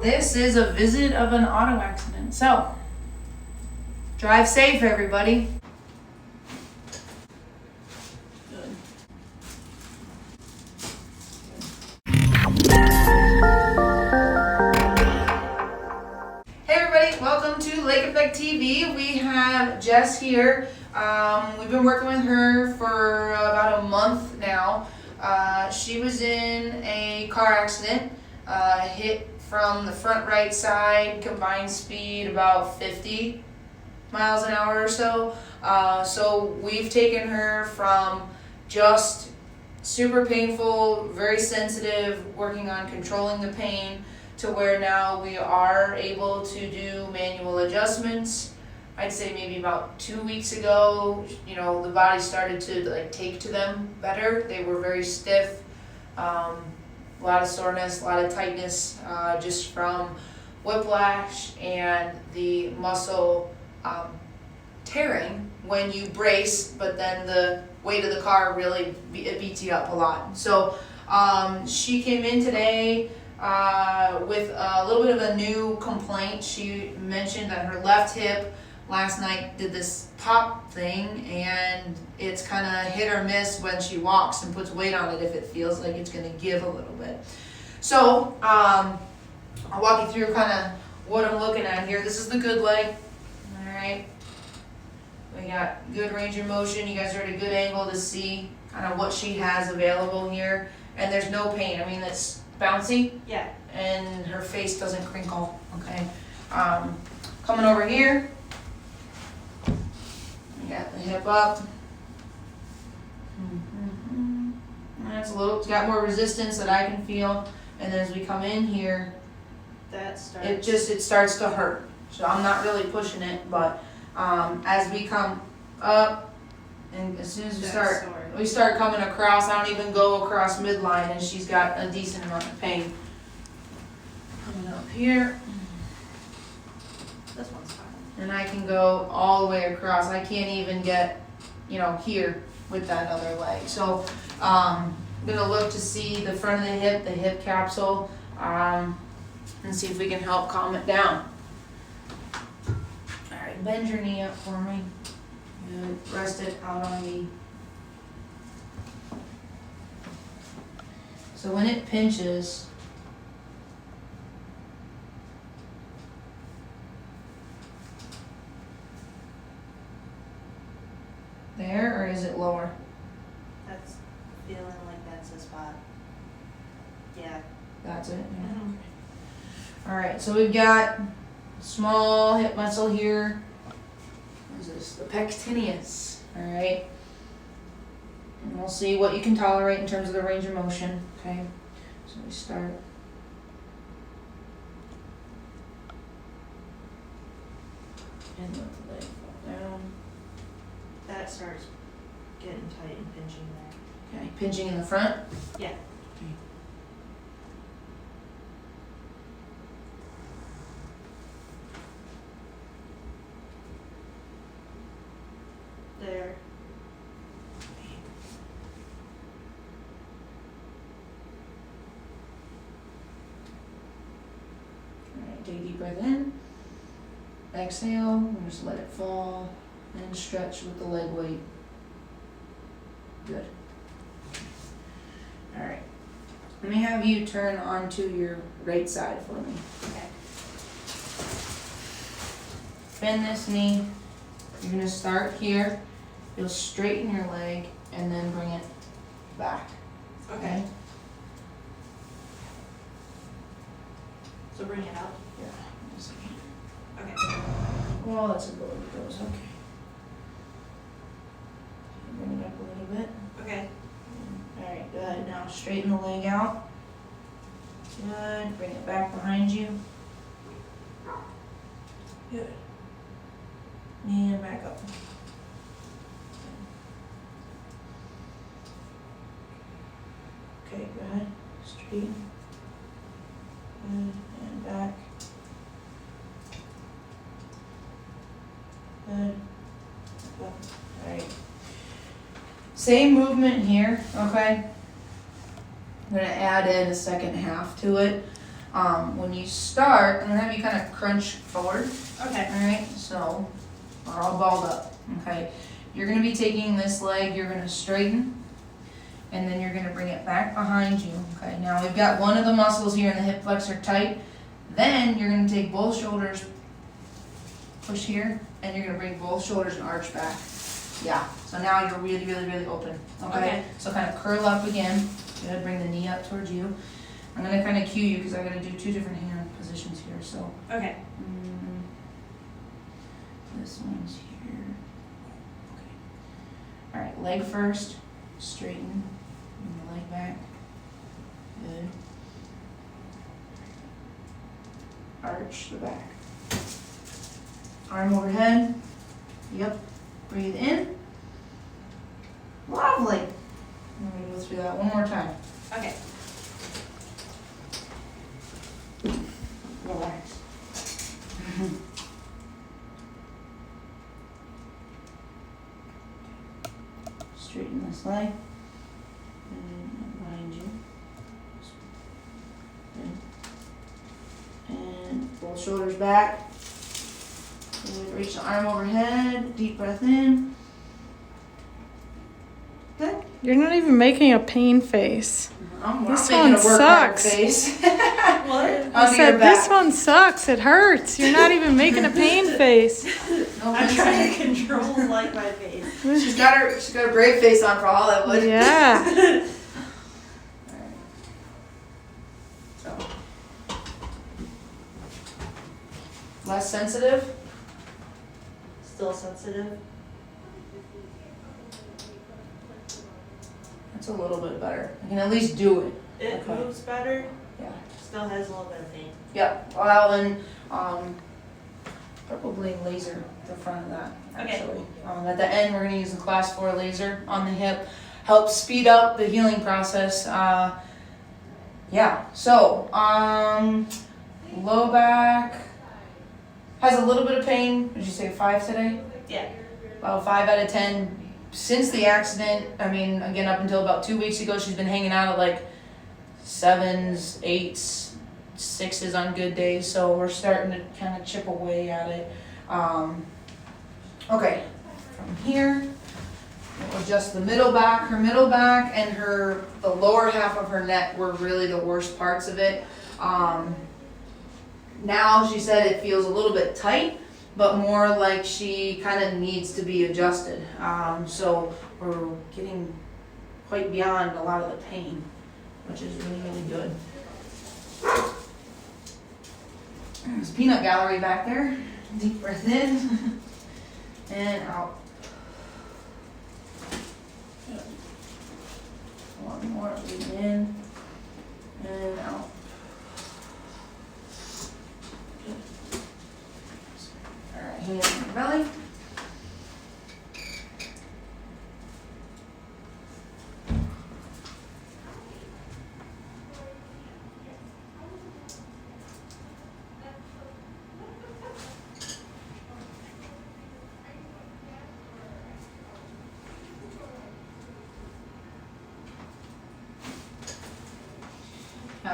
This is a visit of an auto accident. So, drive safe, everybody. Good. Hey everybody, welcome to Lake Effect TV. We have Jess here. We've been working with her for about a month now. She was in a car accident, hit from the front right side, combined speed about 50 miles an hour or so. So we've taken her from just super painful, very sensitive, working on controlling the pain, to where now we are able to do manual adjustments. I'd say maybe about 2 weeks ago, the body started to take to them better. They were very stiff. A lot of soreness, a lot of tightness, just from whiplash and the muscle tearing when you brace, but then the weight of the car really it beats you up a lot. So she came in today with a little bit of a new complaint. She mentioned that her left hip last night did this pop thing, and it's kind of hit or miss when she walks and puts weight on it if it feels like it's going to give a little bit. So I'll walk you through kind of what I'm looking at here. This is the good leg. All right, we got good range of motion. You guys are at a good angle to see kind of what she has available here, and there's no pain. I mean, it's bouncy, yeah, and her face doesn't crinkle. Okay, coming over here, we got the hip up. That's it's got more resistance that I can feel, and then as we come in here, that starts. it starts to hurt. So I'm not really pushing it, but as we come up, and as soon as we start coming across, I don't even go across midline, and she's got a decent amount of pain. Coming up here, This one's fine. and I can go all the way across. I can't even get, here with that other leg. So I'm gonna look to see the front of the hip capsule, and see if we can help calm it down. All right, bend your knee up for me. Good. Rest it out on me. So when it pinches, there, or is it lower? That's feeling like that's the spot. Yeah. That's it. Yeah. Mm-hmm. All right, so we've got small hip muscle here. What is this? The pectineus. All right. And we'll see what you can tolerate in terms of the range of motion. Okay. So we start. And let the leg fall down. That starts getting tight and pinching there. Okay. Pinching in the front. Yeah. Okay. There. Alright, take a deep breath in. Exhale, and just let it fall. And stretch with the leg weight. Good. Alright. Let me have you turn onto your right side for me. Okay. Bend this knee. You're going to start here. You'll straighten your leg and then bring it back. Okay. So bring it out. Yeah. Just a second. Okay. Well, that's a little bit goes. Okay. Bring it up a little bit. Okay. Alright, good. Now straighten the leg out. Good. Bring it back behind you. Good. And back up. Okay, good. Straighten. Good. And back. Good. Alright. Same movement here, okay? I'm gonna add in a second half to it. When you start, I'm gonna have you kind of crunch forward. Okay. Alright, so we're all balled up. Okay. You're gonna be taking this leg, you're gonna straighten, and then you're gonna bring it back behind you. Okay, now we've got one of the muscles here in the hip flexor tight. Then you're gonna take both shoulders, push here, and you're gonna bring both shoulders and arch back. Yeah, so now you're really, really, really open. Okay? So kind of curl up again. Good, bring the knee up towards you. I'm gonna kind of cue you because I gotta do 2 different hand positions here, so. Okay. This one's here. Okay. Alright, leg first, straighten, bring the leg back. Good. Arch the back. Arm overhead. Yep. Breathe in. Lovely. I'm gonna go through that one more time. Okay. Relax. Straighten this leg. And behind you. Good. And both shoulders back. Good. Reach the arm overhead. Deep breath in. Good. You're not even making a pain face. This making one a work hard sucks. face. What? I said, this one sucks. It hurts. You're not even making a pain face. No I'm offense. trying to control like my face. She's got a brave face on for Hollywood. Yeah. Alright. So. Less sensitive. Still sensitive. That's a little bit better. I can at least do it. It Okay. moves better. Yeah. Still has a little bit of pain. Yep. Well, and probably laser the front of that. Okay. Actually. At the end, we're gonna use the class 4 laser on the hip. Help speed up the healing process. Yeah. So, low back has a little bit of pain. Did you say 5 today? Yeah. About 5 out of 10. Since the accident, I mean, again, up until about 2 weeks ago, she's been hanging out at like 7s, 8s, 6s on good days. So we're starting to kind of chip away at it. Okay, from here, we'll adjust the middle back. Her middle back and the lower half of her neck were really the worst parts of it. Now she said it feels a little bit tight, but more like she kind of needs to be adjusted. So we're getting quite beyond a lot of the pain, which is really, really good. There's peanut gallery back there. Deep breath in and out. One more, breathe in and out. Alright, hand on your belly.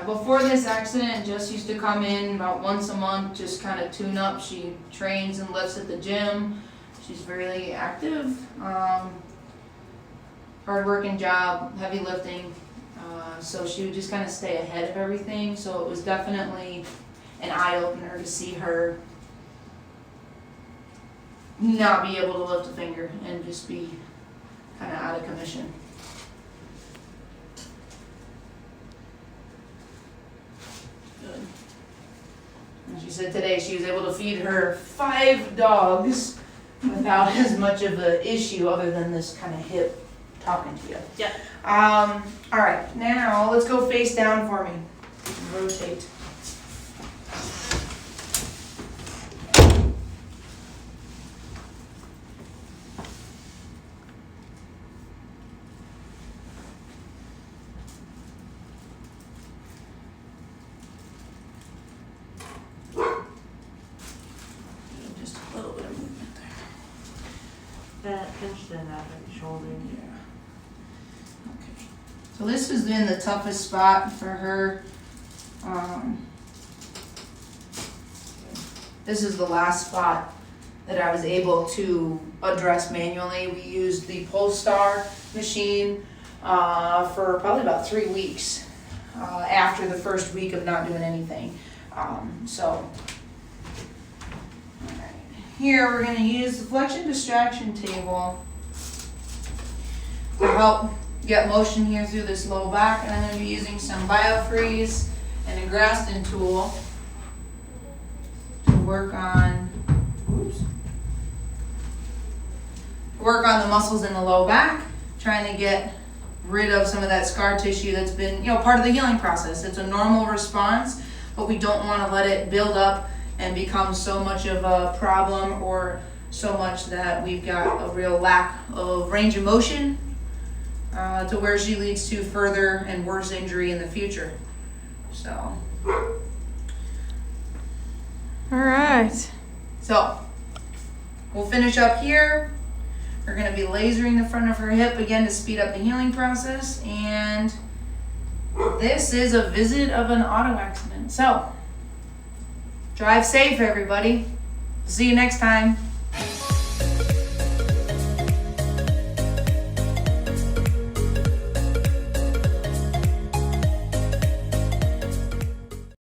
Before this accident, Jess used to come in about once a month, just kind of tune up. She trains and lifts at the gym. She's very active. Hard-working job, heavy lifting. So she would just kind of stay ahead of everything. So it was definitely an eye-opener to see her not be able to lift a finger and just be kind of out of commission. And she said today she was able to feed her 5 dogs without as much of an issue other than this kind of hip talking to you. Yeah. All right, now let's go face down for me. Rotate. Just a little bit of movement there. That pinched in that shoulder. Yeah. Okay. So this has been the toughest spot for her. This is the last spot that I was able to address manually. We used the Polestar machine for probably about 3 weeks after the first week of not doing anything. Alright. Here we're going to use the flexion distraction table to help get motion here through this low back, and I'm going to be using some BioFreeze and a Graston tool to work on the muscles in the low back, trying to get rid of some of that scar tissue that's been, part of the healing process. It's a normal response, but we don't want to let it build up and become so much of a problem, or so much that we've got a real lack of range of motion to where she leads to further and worse injury in the future. So. All right. So, we'll finish up here. We're going to be lasering the front of her hip again to speed up the healing process. And this is a visit of an auto accident. So, drive safe, everybody. See you next time.